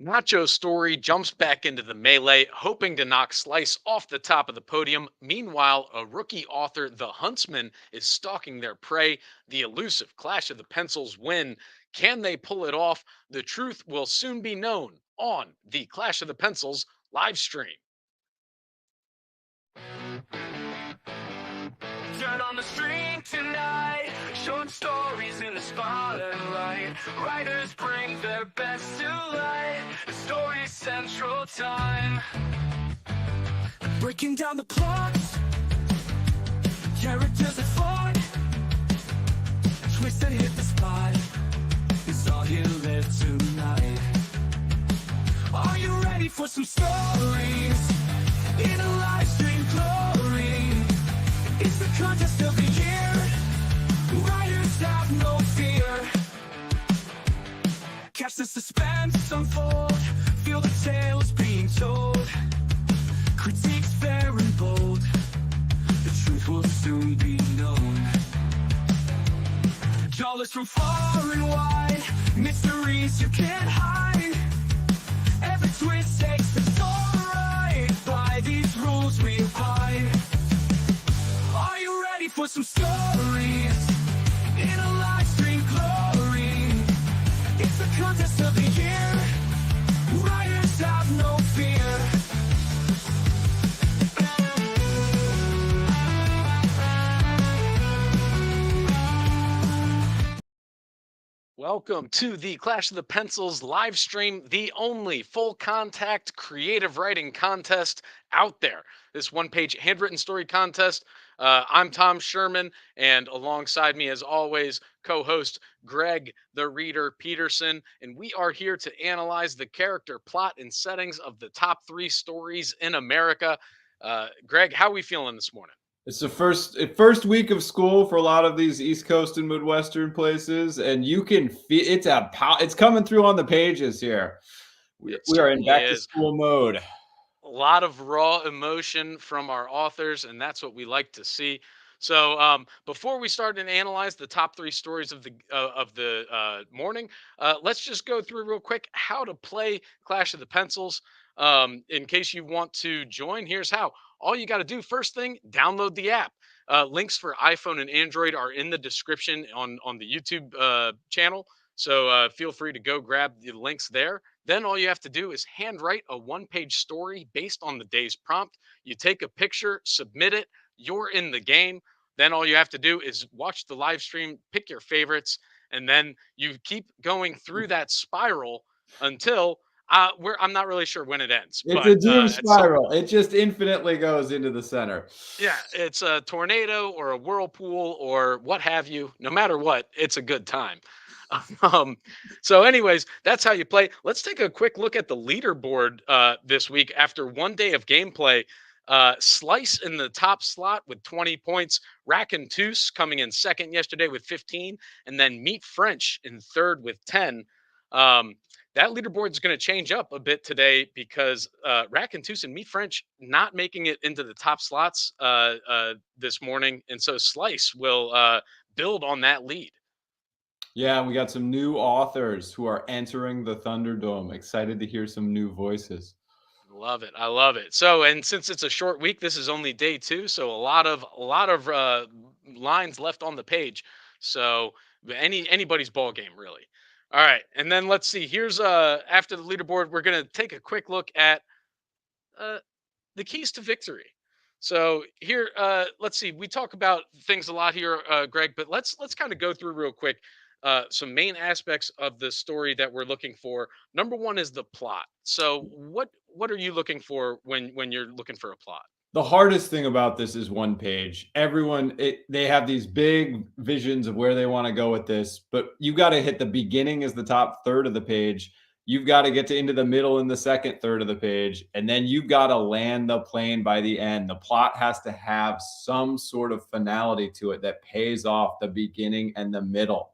Nacho's story jumps back into the melee, hoping to knock Slice off the top of the podium. Meanwhile, a rookie author, the Huntsman, is stalking their prey. The elusive Clash of the Pencils win. Can they pull it off? The truth will soon be known on the Clash of the Pencils live stream. Dirt on the street tonight, short stories in the spotlight. Writers bring their best to light. The story central time. Breaking down the plots, characters that fought, twists that hit the spot. It's all you live tonight. Are you ready for some stories in a live stream glory? It's the contest of the year. Writers have no fear. Catch the suspense unfold. Feel the tales being told. Critiques fair and bold. The truth will soon be known. Dollars from far and wide. Mysteries you can't hide. Every twist takes us all right. By these rules we abide. Are you ready for some stories in a live stream glory? It's the contest of the year. Writers have no fear. Welcome to the Clash of the Pencils live stream, the only full contact creative writing contest out there. This one page handwritten story contest. I'm Tom Sherman, and alongside me, as always, co host Greg the Reader Peterson. And we are here to analyze the character, plot, and settings of the top 3 stories in America. Greg, how are we feeling this morning? It's the first week of school for a lot of these East Coast and Midwestern places, and you can feel it's coming through on the pages here. We are in back to school mode. A lot of raw emotion from our authors, and that's what we like to see. So before we start and analyze the top 3 stories of the morning, let's just go through real quick how to play Clash of the Pencils. In case you want to join, here's how. All you got to do, first thing, download the app. Links for iPhone and Android are in the description on the YouTube channel. So feel free to go grab the links there. Then all you have to do is handwrite a 1-page story based on the day's prompt. You take a picture, submit it, you're in the game. Then all you have to do is watch the live stream, pick your favorites, and then you keep going through that spiral until I'm not really sure when it ends. It's a doom spiral. It just infinitely goes into the center. Yeah, it's a tornado or a whirlpool or what have you. No matter what, it's a good time. So, anyways, that's how you play. Let's take a quick look at the leaderboard this week. After one day of gameplay, Slice in the top slot with 20 points, Raconteuse coming in second yesterday with 15, and then Meat French in third with 10. That leaderboard is going to change up a bit today because Raconteuse and Meat French not making it into the top slots this morning. And so Slice will build on that lead. Yeah, we got some new authors who are entering the Thunderdome. Excited to hear some new voices. Love it. I love it. So, and since it's a short week, this is only day 2, so a lot of lines left on the page. So, anybody's ball game really. All right, and then let's see. Here's after the leaderboard, we're gonna take a quick look at the keys to victory. So here, let's see. We talk about things a lot here, Greg, but let's kind of go through real quick some main aspects of the story that we're looking for. Number one is the plot. So what are you looking for when you're looking for a plot? The hardest thing about this is one page. They have these big visions of where they want to go with this, but you got to hit the beginning as the top third of the page. You've got to get into the middle in the second third of the page, and then you've got to land the plane by the end. The plot has to have some sort of finality to it that pays off the beginning and the middle.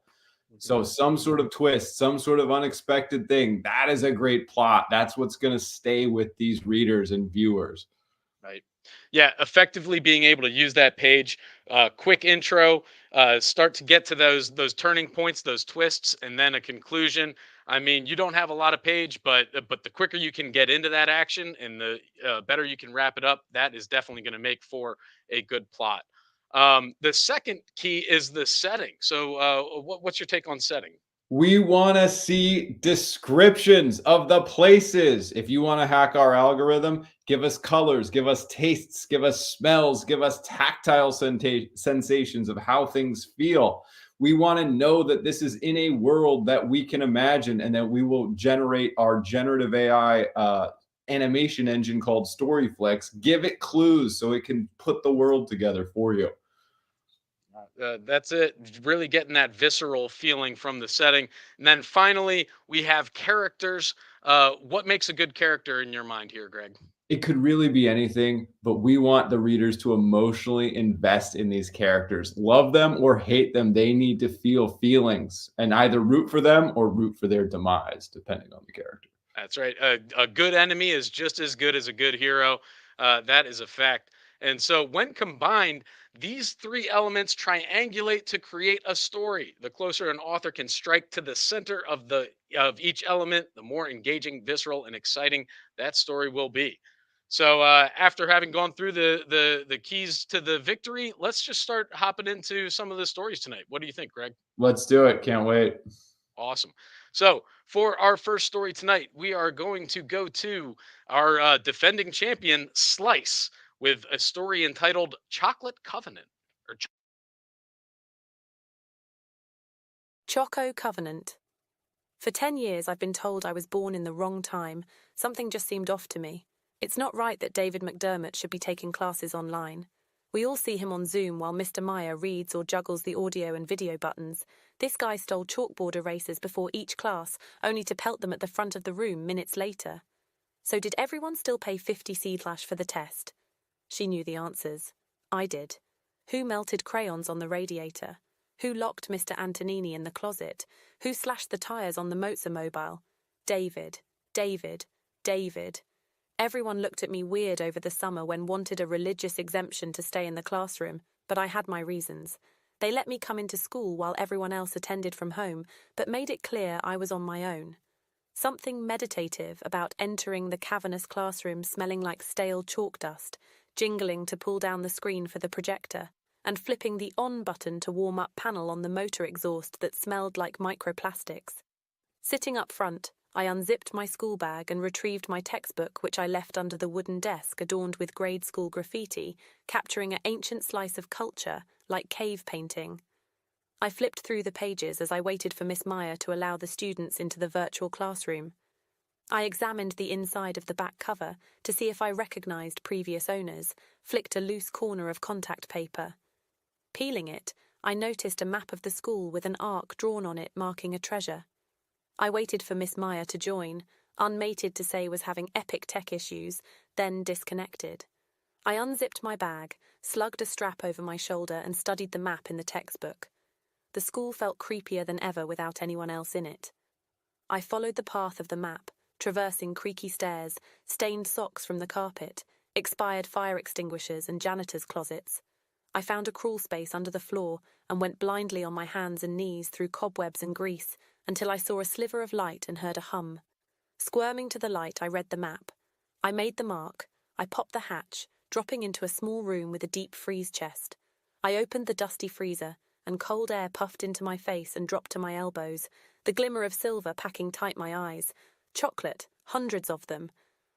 So some sort of twist, some sort of unexpected thing. That is a great plot. That's what's going to stay with these readers and viewers. Right. Yeah, effectively being able to use that page, quick intro, start to get to those turning points, those twists, and then a conclusion. I mean, you don't have a lot of page, but the quicker you can get into that action and the better you can wrap it up, that is definitely going to make for a good plot. The second key is the setting. So, what's your take on setting? We want to see descriptions of the places. If you want to hack our algorithm, give us colors, give us tastes, give us smells, give us tactile sensations of how things feel. We want to know that this is in a world that we can imagine and that we will generate our generative AI animation engine called Storyflex. Give it clues so it can put the world together for you. That's it. Really getting that visceral feeling from the setting. And then finally, we have characters. What makes a good character in your mind here, Greg? It could really be anything, but we want the readers to emotionally invest in these characters. Love them or hate them, they need to feel feelings and either root for them or root for their demise, depending on the character. That's right. A good enemy is just as good as a good hero. That is a fact. And so, when combined, these three elements triangulate to create a story. The closer an author can strike to the center of each element, the more engaging, visceral, and exciting that story will be. So, after having gone through the keys to the victory, let's just start hopping into some of the stories tonight. What do you think, Greg? Let's do it. Can't wait. Awesome. So, for our first story tonight, we are going to go to our defending champion, Slice, with a story entitled Chocolate Covenant. Or Choco Covenant. For 10 years, I've been told I was born in the wrong time. Something just seemed off to me. It's not right that David McDermott should be taking classes online. We all see him on Zoom while Mr. Meyer reads or juggles the audio and video buttons. This guy stole chalkboard erasers before each class, only to pelt them at the front of the room minutes later. So did everyone still pay 50 seed-lash for the test? She knew the answers. I did. Who melted crayons on the radiator? Who locked Mr. Antonini in the closet? Who slashed the tyres on the Mozart mobile? David. David. David. Everyone looked at me weird over the summer when wanted a religious exemption to stay in the classroom, but I had my reasons. They let me come into school while everyone else attended from home, but made it clear I was on my own. Something meditative about entering the cavernous classroom smelling like stale chalk dust, jingling to pull down the screen for the projector, and flipping the on button to warm up panel on the motor exhaust that smelled like microplastics. Sitting up front, I unzipped my school bag and retrieved my textbook, which I left under the wooden desk adorned with grade school graffiti, capturing an ancient slice of culture, like cave painting. I flipped through the pages as I waited for Miss Meyer to allow the students into the virtual classroom. I examined the inside of the back cover to see if I recognized previous owners, flicked a loose corner of contact paper. Peeling it, I noticed a map of the school with an arc drawn on it marking a treasure. I waited for Miss Meyer to join, unmated to say was having epic tech issues, then disconnected. I unzipped my bag, slugged a strap over my shoulder and studied the map in the textbook. The school felt creepier than ever without anyone else in it. I followed the path of the map, traversing creaky stairs, stained socks from the carpet, expired fire extinguishers and janitor's closets. I found a crawl space under the floor and went blindly on my hands and knees through cobwebs and grease until I saw a sliver of light and heard a hum. Squirming to the light, I read the map. I made the mark. I popped the hatch, dropping into a small room with a deep freeze chest. I opened the dusty freezer, and cold air puffed into my face and dropped to my elbows, the glimmer of silver packing tight my eyes. Chocolate, hundreds of them.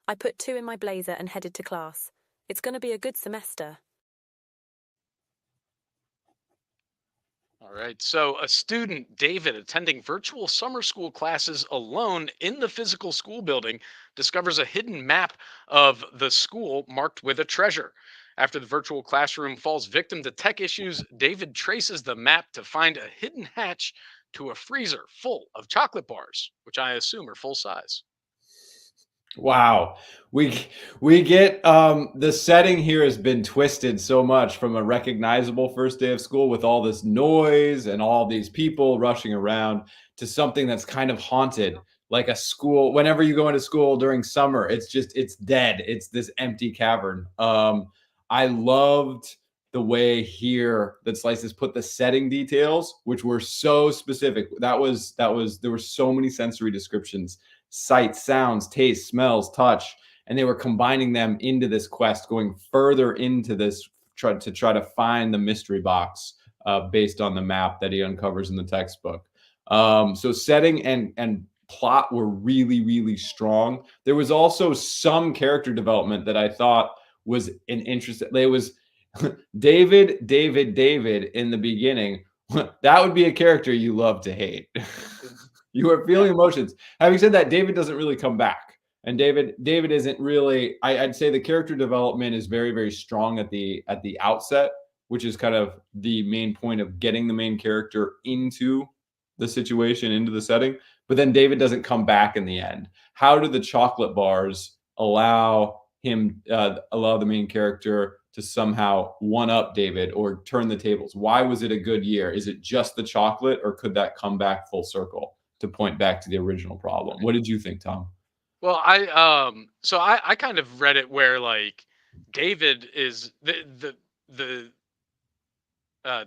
I put 2 in my blazer and headed to class. It's going to be a good semester. All right. So, a student, David, attending virtual summer school classes alone in the physical school building, discovers a hidden map of the school marked with a treasure. After the virtual classroom falls victim to tech issues, David traces the map to find a hidden hatch to a freezer full of chocolate bars, which I assume are full size. Wow. We get the setting here has been twisted so much from a recognizable first day of school with all this noise and all these people rushing around to something that's kind of haunted, like a school. Whenever you go into school during summer, it's dead. It's this empty cavern. I loved the way here that Slices put the setting details, which were so specific. There were so many sensory descriptions, sights, sounds, taste, smells, touch, and they were combining them into this quest, going further into this to try to find the mystery box based on the map that he uncovers in the textbook. So setting and plot were really, really strong. There was also some character development that I thought was an interesting. It was David in the beginning. That would be a character you love to hate. You are Yeah. feeling emotions. Having said that, David doesn't really come back, and David isn't really. I'd say the character development is very, very strong at the outset, which is kind of the main point of getting the main character into the situation, into the setting. But then David doesn't come back in the end. How do the chocolate bars allow the main character to somehow one up David or turn the tables? Why was it a good year? Is it just the chocolate, or could that come back full circle to point back to the original problem? What did you think, Tom? Well, so I kind of read it where like David is the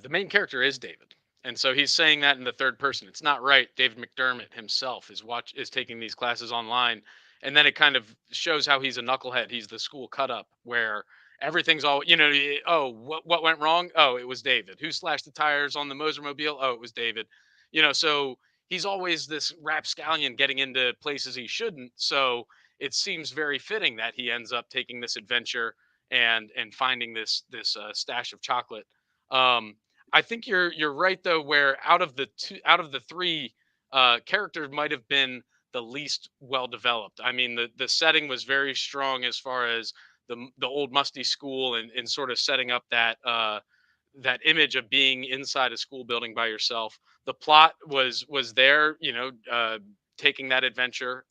main character is David. And so he's saying that in the third person. It's not right. David McDermott himself is taking these classes online. And then it kind of shows how he's a knucklehead. He's the school cut up where everything's all, oh, what went wrong? Oh, it was David. Who slashed the tires on the Mosermobile? Oh, it was David. So he's always this rapscallion getting into places he shouldn't. So it seems very fitting that he ends up taking this adventure and finding this stash of chocolate. um, I think you're right though. Where out of the three, characters might have been the least well developed. I mean, the setting was very strong as far as the old musty school and sort of setting up that image of being inside a school building by yourself. The plot was there, taking that adventure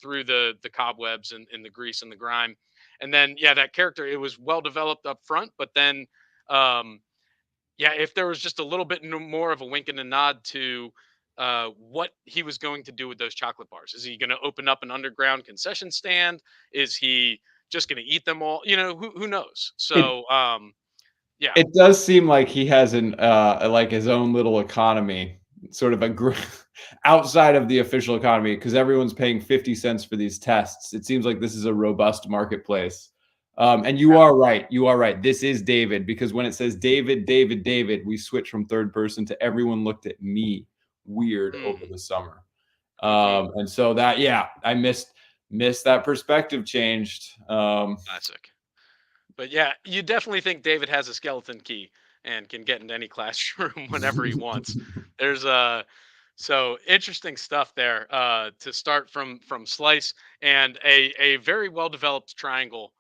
through the cobwebs and the grease and the grime, and then yeah, that character, it was well developed up front, but then. Um, yeah, if there was just a little bit more of a wink and a nod to what he was going to do with those chocolate bars. Is he going to open up an underground concession stand? Is he just going to eat them all? Who knows? It So, yeah. It does seem like he has like his own little economy, sort of outside of the official economy, because everyone's paying 50 cents for these tests. It seems like this is a robust marketplace. And you are right. You are right. This is David, because when it says David, we switch from third person to everyone looked at me weird over Mm, the summer. hmm. And so that, yeah, I missed that perspective changed. Classic. But yeah, you definitely think David has a skeleton key and can get into any classroom whenever he wants. There's so interesting stuff there to start from Slice and a very well developed triangle.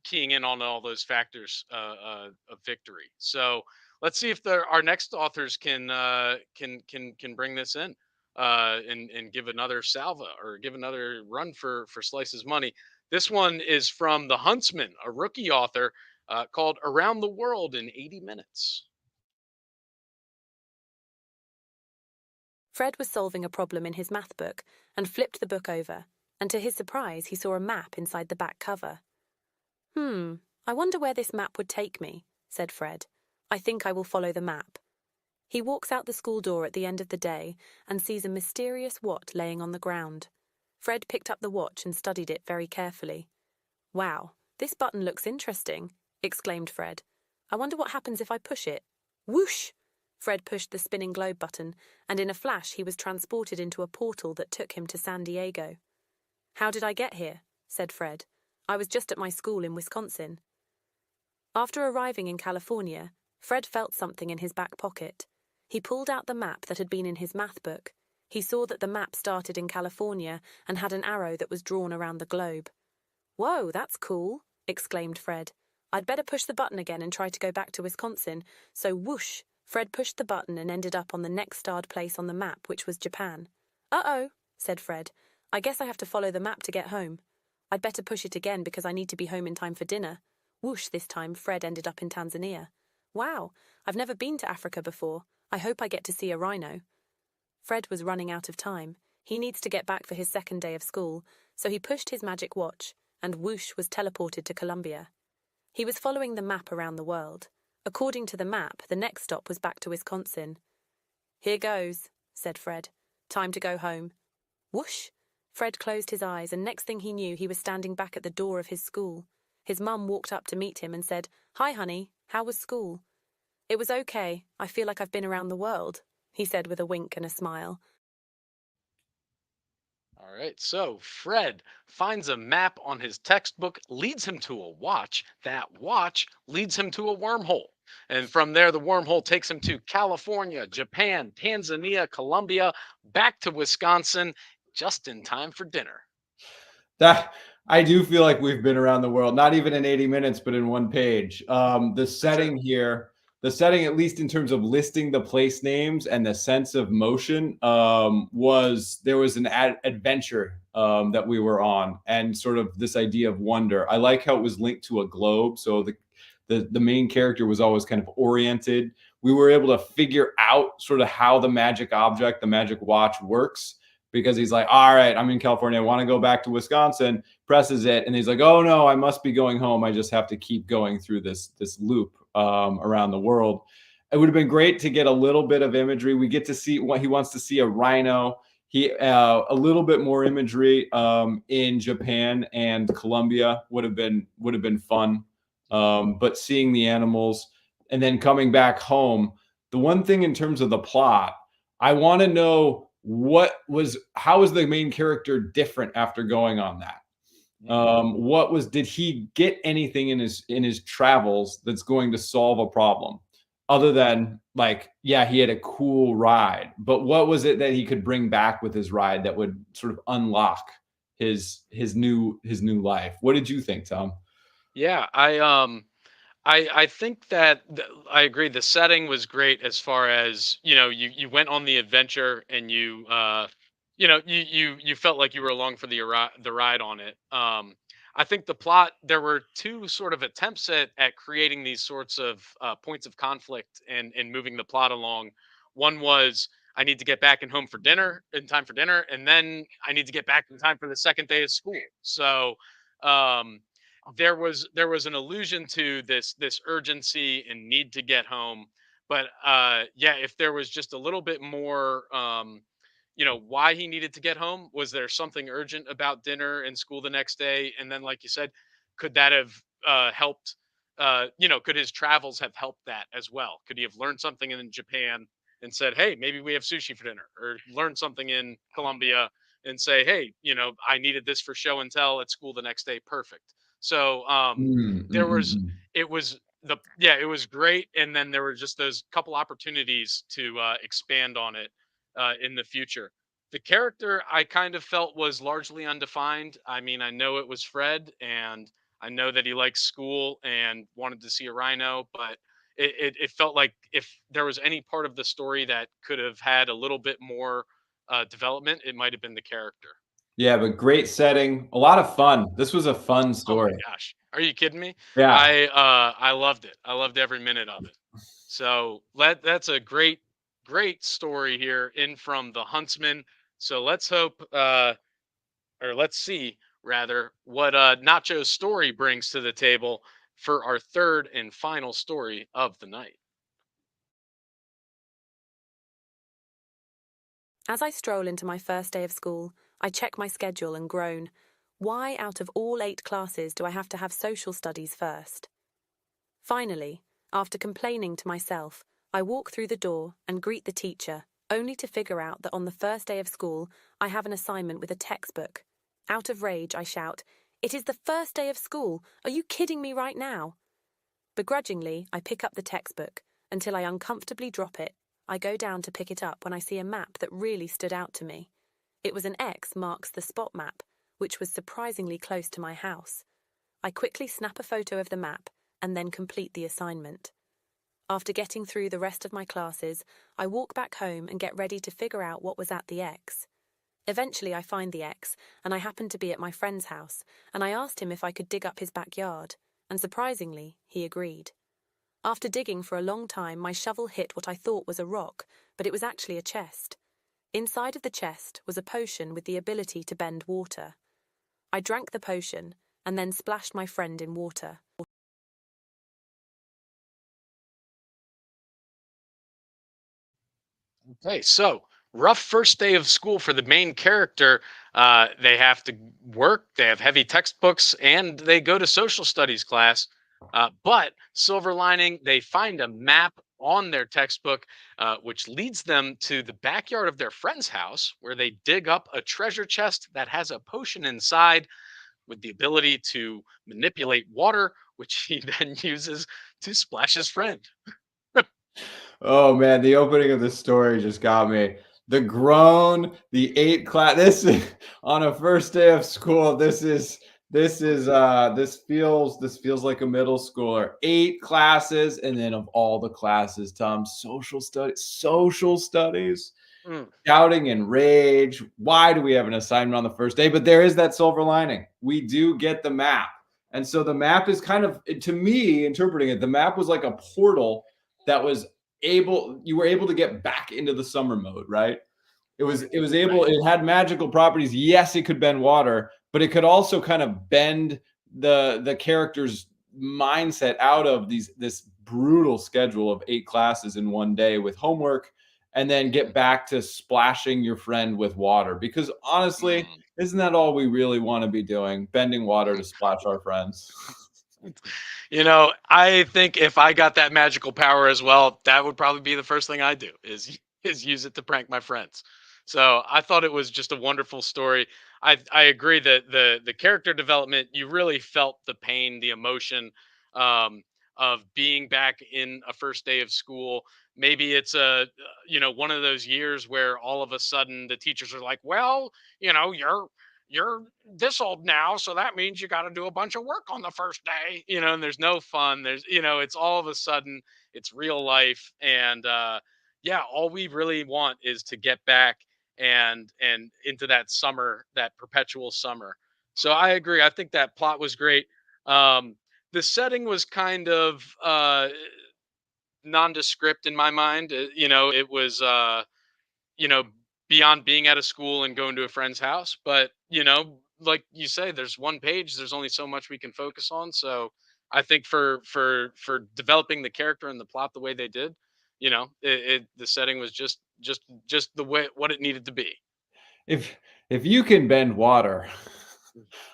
Keying in on all those factors of victory. So let's see if our next authors can bring this in and give another salva or give another run for Slice's money. This one is from The Huntsman, a rookie author, called Around the World in 80 Minutes. Fred was solving a problem in his math book and flipped the book over, and to his surprise, he saw a map inside the back cover. I wonder where this map would take me, said Fred. I think I will follow the map. He walks out the school door at the end of the day and sees a mysterious watch laying on the ground. Fred picked up the watch and studied it very carefully. Wow, this button looks interesting, exclaimed Fred. I wonder what happens if I push it. Whoosh! Fred pushed the spinning globe button, and in a flash he was transported into a portal that took him to San Diego. How did I get here? Said Fred. I was just at my school in Wisconsin. After arriving in California, Fred felt something in his back pocket. He pulled out the map that had been in his math book. He saw that the map started in California and had an arrow that was drawn around the globe. Whoa, that's cool, exclaimed Fred. I'd better push the button again and try to go back to Wisconsin. So whoosh, Fred pushed the button and ended up on the next starred place on the map, which was Japan. Uh-oh, said Fred. I guess I have to follow the map to get home. I'd better push it again because I need to be home in time for dinner. Whoosh, this time Fred ended up in Tanzania. Wow, I've never been to Africa before. I hope I get to see a rhino. Fred was running out of time. He needs to get back for his second day of school, so he pushed his magic watch, and whoosh was teleported to Colombia. He was following the map around the world. According to the map, the next stop was back to Wisconsin. "Here goes," said Fred. "Time to go home." Whoosh! Fred closed his eyes, and next thing he knew, he was standing back at the door of his school. His mum walked up to meet him and said, "Hi, honey, how was school?" "It was okay. I feel like I've been around the world," he said with a wink and a smile. All right, so Fred finds a map on his textbook, leads him to a watch. That watch leads him to a wormhole. And from there, the wormhole takes him to California, Japan, Tanzania, Colombia, back to Wisconsin, just in time for dinner. That I do feel like we've been around the world, not even in 80 minutes, but in one page. The That's it. setting here, the setting, at least in terms of listing the place names and the sense of motion, was there was an adventure that we were on, and sort of this idea of wonder. I like how it was linked to a globe, so the main character was always kind of oriented. We were able to figure out sort of how the magic object, the magic watch, works, because he's like, all right, I'm in California. I want to go back to Wisconsin, presses it. And he's like, oh no, I must be going home. I just have to keep going through this loop around the world. It would have been great to get a little bit of imagery. We get to see what he wants to see, a rhino. A little bit more imagery in Japan and Colombia would have been fun. But seeing the animals and then coming back home, the one thing in terms of the plot, I want to know how was the main character different after going on that? Did he get anything in his travels that's going to solve a problem, other than, like, yeah, he had a cool ride, but what was it that he could bring back with his ride that would sort of unlock his new life? What did you think, Tom? Yeah, I think that I agree. The setting was great as far as you went on the adventure and you felt like you were along for the ride on it. I think the plot, there were two sort of attempts at creating these sorts of points of conflict and moving the plot along. One was, I need to get back and home for dinner in time for dinner, and then I need to get back in time for the second day of school. So um there was an allusion to this urgency and need to get home, but yeah, if there was just a little bit more, why he needed to get home. Was there something urgent about dinner and school the next day? And then, like you said, could that have helped? Could his travels have helped that as well? Could he have learned something in Japan and said, "Hey, maybe we have sushi for dinner," or learned something in Colombia and say, "Hey, I needed this for show and tell at school the next day." Perfect. So Mm, mm, there mm, was mm. it was the yeah, it was great, and then there were just those couple opportunities to expand on it in the future. The character, I kind of felt, was largely undefined. I mean, I know it was Fred, and I know that he likes school and wanted to see a rhino, but it felt like if there was any part of the story that could have had a little bit more development, it might have been the character. Yeah, but great setting, a lot of fun. This was a fun Oh my story. gosh. Are you kidding me? Yeah. I loved it. I loved every minute of it. So that's a great story here in from the Huntsman. So let's hope or let's see rather what Nacho's story brings to the table for our third and final story of the night. As I stroll into my first day of school, I check my schedule and groan. Why, out of all 8 classes, do I have to have social studies first? Finally, after complaining to myself, I walk through the door and greet the teacher, only to figure out that on the first day of school, I have an assignment with a textbook. Out of rage, I shout, "It is the first day of school! Are you kidding me right now?" Begrudgingly, I pick up the textbook. Until I uncomfortably drop it, I go down to pick it up when I see a map that really stood out to me. It was an X marks the spot map, which was surprisingly close to my house. I quickly snap a photo of the map and then complete the assignment. After getting through the rest of my classes, I walk back home and get ready to figure out what was at the X. Eventually, I find the X, and I happen to be at my friend's house, and I asked him if I could dig up his backyard, and surprisingly, he agreed. After digging for a long time, my shovel hit what I thought was a rock, but it was actually a chest. Inside of the chest was a potion with the ability to bend water. I drank the potion and then splashed my friend in water. Okay, so rough first day of school for the main character. They have to work, they have heavy textbooks, and they go to social studies class. But silver lining, they find a map on their textbook, which leads them to the backyard of their friend's house, where they dig up a treasure chest that has a potion inside with the ability to manipulate water, which he then uses to splash his friend. Oh man, the opening of the story just got me. The groan, the eight class. This is on a first day of school. This feels like a middle schooler. Eight classes, and then of all the classes, Tom, social studies, Mm, shouting and rage. Why do we have an assignment on the first day? But there is that silver lining. We do get the map. And so the map is kind of, to me, interpreting it, the map was like a portal that was you were able to get back into the summer mode, right? right. It had magical properties. Yes, it could bend water, but it could also kind of bend the character's mindset out of this brutal schedule of 8 classes in one day with homework, and then get back to splashing your friend with water, because honestly, Mm. isn't that all we really want to be doing, bending water to splash our friends? I think if I got that magical power as well, that would probably be the first thing I do is use it to prank my friends. So I thought it was just a wonderful story. I agree that the character development, you really felt the pain, the emotion, um, of being back in a first day of school. Maybe it's one of those years where all of a sudden the teachers are like, well, you're this old now, so that means you got to do a bunch of work on the first day, and there's no fun. It's all of a sudden it's real life, and yeah, all we really want is to get back and into that summer, that perpetual summer. So I agree. I think that plot was great. Um, the setting was kind of nondescript in my mind. It was you know, beyond being at a school and going to a friend's house. But, like you say, there's one page, there's only so much we can focus on. So I think for developing the character and the plot the way they did, the setting was just the way what it needed to be. if if you can bend water,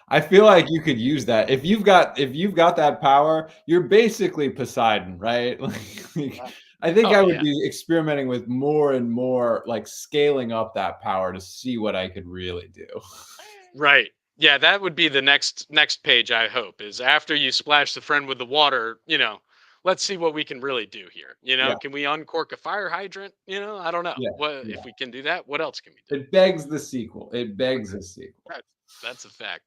I feel like you could use that. If you've got that power, you're basically Poseidon, right? Like, I think Oh I would yeah. be experimenting with more and more, like scaling up that power to see what I could really do. Right. Yeah, that would be the next page, I hope, is after you splash the friend with the water, let's see what we can really do here. Yeah, Can we uncork a fire hydrant? I don't know. yeah, What if yeah. we can do that? What else can we do? It begs the sequel. It begs a sequel. That, that's a fact.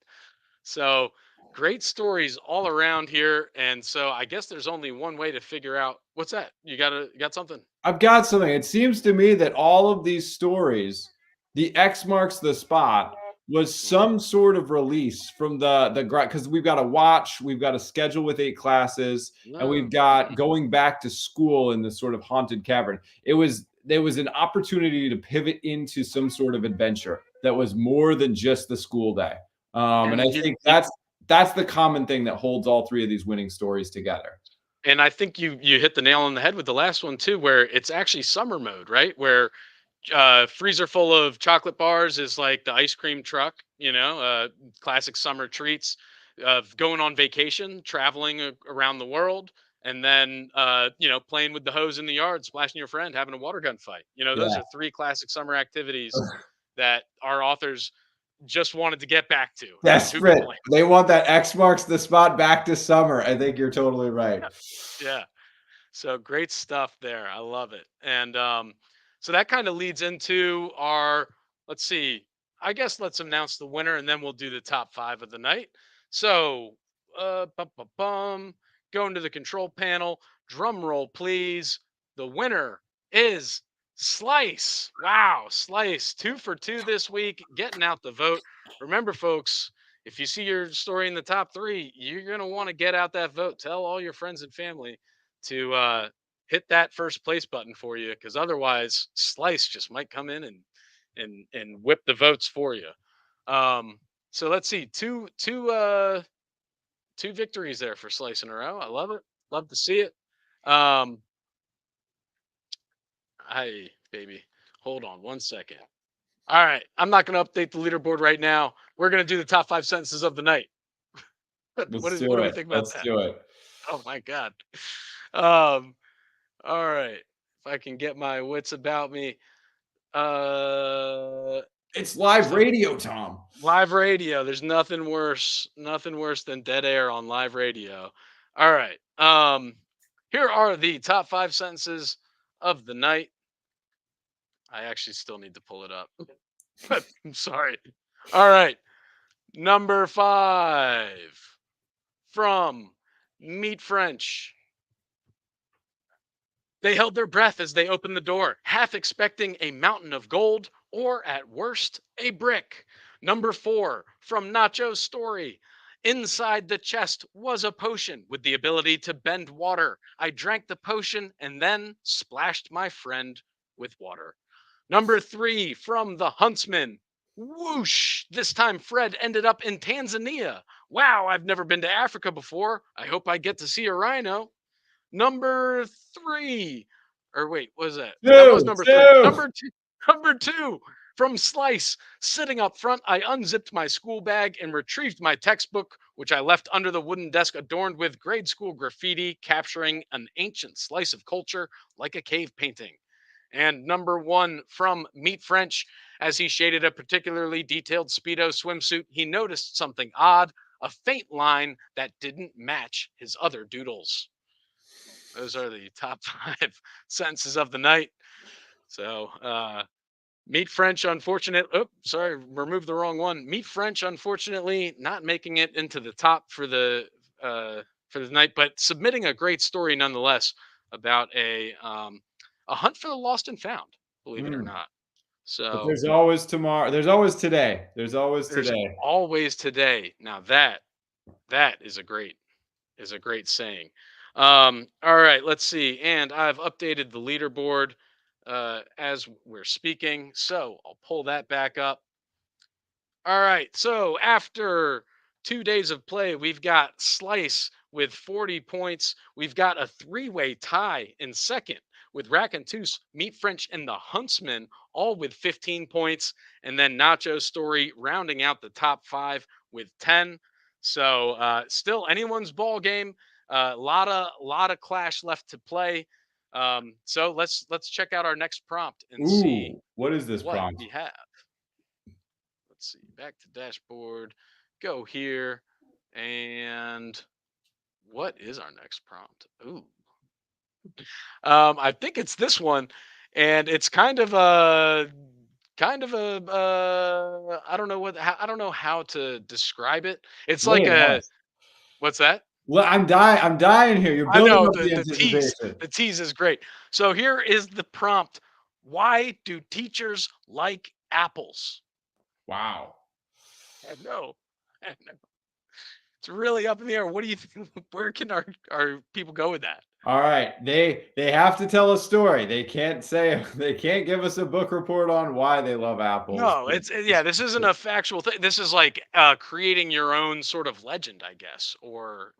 So, great stories all around here, and so I guess there's only one way to figure out what's that. You got something? I've got something. It seems to me that all of these stories, the X marks the spot, was Mhm. some sort of release from the because we've got a watch, we've got a schedule with 8 classes, and we've No. got Mhm. going back to school in this sort of haunted cavern. There was an opportunity to pivot into some sort of adventure that was more than just the school day. And I And think that's the common thing that holds all three of these winning stories together. and I think you hit the nail on the head with the last one too, where it's actually summer mode, right? Where freezer full of chocolate bars is like the ice cream truck, classic summer treats of going on vacation, traveling around the world, and then playing with the hose in the yard, splashing your friend, having a water gun fight. Those Yeah. are three classic summer activities that our authors just wanted to get back to, and who could Desperate. blame They want that X marks the spot back to summer. I think you're totally right. 'em? Yeah. So great stuff there. I love it. And so that kind of leads into our, let's see, I guess let's announce the winner and then we'll do the top five of the night. So, going to the control panel, drum roll, please. The winner is Slice. Wow, Slice, 2 for 2 this week, getting out the vote. Remember, folks, if you see your story in the top three, you're going to want to get out that vote. Tell all your friends and family to hit that first place button for you, because otherwise Slice just might come in and whip the votes for you. um so let's see, two victories there for Slice in a row. I love it, love to see it. um Hi, baby. Hold on 1 second. All right. I'm not going to update the leaderboard right now. We're going to do the top 5 sentences of the night. Let's What do do we it. think about Let's that? do it. Oh my God. Um, all right. If I can get my wits about me. Uh, It's there's live nothing radio, Tom. live radio. There's nothing worse than dead air on live radio. All right. Here are the top 5 sentences of the night. I actually still need to pull it up. I'm sorry. All right. Number 5 from Meat French. They held their breath as they opened the door, half expecting a mountain of gold or, at worst, a brick. Number 4 from Nacho's story. Inside the chest was a potion with the ability to bend water. I drank the potion and then splashed my friend with water. Number 3 from the Huntsman. Whoosh! This time Fred ended up in Tanzania. Wow, I've never been to Africa before. I hope I get to see a rhino. Number 3. Or wait, what was that? That was Two, number 3. two. Number 2 from Slice. Sitting up front, I unzipped my school bag and retrieved my textbook, which I left under the wooden desk adorned with grade school graffiti capturing an ancient slice of culture like a cave painting. And number 1 from Meat French. As he shaded a particularly detailed Speedo swimsuit, he noticed something odd, a faint line that didn't match his other doodles. Those are the top 5 sentences of the night. So, Meat French, removed the wrong one. Meat French, unfortunately, not making it into the top for the night, but submitting a great story nonetheless about a hunt for the lost and found. Believe it or not. But So there's always tomorrow. There's always today. There's always there's today. always today. Now that is a great saying. All right, let's see. And I've updated the leaderboard as we're speaking, so I'll pull that back up. All right, so after 2 days of play, we've got Slice with 40 points. We've got a three-way tie in second with Racontus, Meat French, and the Huntsman, all with 15 points. And then Nacho Story rounding out the top 5 with 10. So still anyone's ball game. Lot of clash left to play. So let's check out our next prompt and see What is this what prompt? we have. Let's see. Back to dashboard. Go here. And what is our next prompt? Ooh. I think it's this one, and it's kind of a I don't know how to describe it. It's Lay like it on a us. what's that? Well, I'm dying. I'm dying here. You're I building know up the the anticipation. tease is great. So here is the prompt. Why do teachers like apples? Wow. I know. It's really up in the air. What do you think? Where can our people go with that? All right. They have to tell a story. They can't give us a book report on why they love apples. No, this isn't a factual thing. This is like creating your own sort of legend, I guess, or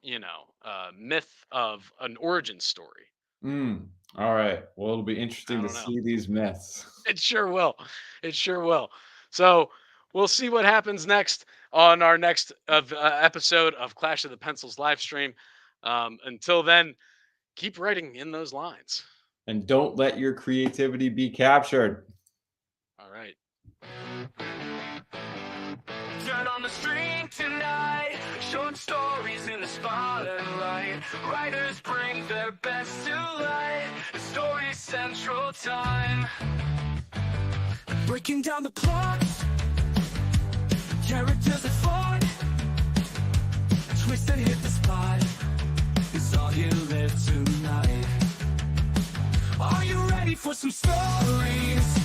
myth of an origin story. All right. Well, it'll be interesting I to don't know. see these myths. It sure will. It sure will. So we'll see what happens next on our next episode of Clash of the Pencils live stream. Until then, keep writing in those lines. And don't let your creativity be captured. All right. Turn on the stream tonight. Short stories in the spotlight. Writers bring their best to light. The story central time. Breaking down the plots. Characters are fought. Twist and hit the spot. It's all you live tonight. Are you ready for some stories?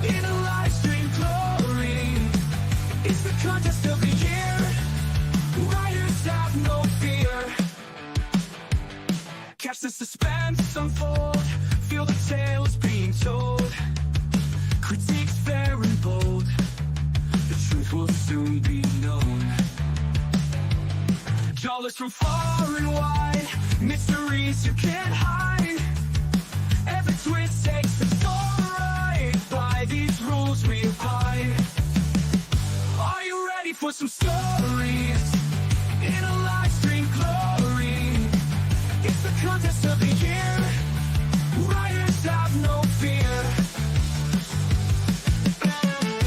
In a live stream glory. It's the contest of the year. Writers have no fear. Catch the suspense unfold. Feel the tales being told. Critiques fair and bold. The truth will soon be known. Dollars from far and wide. Mysteries you can't hide. Every twist takes the story by for some stories.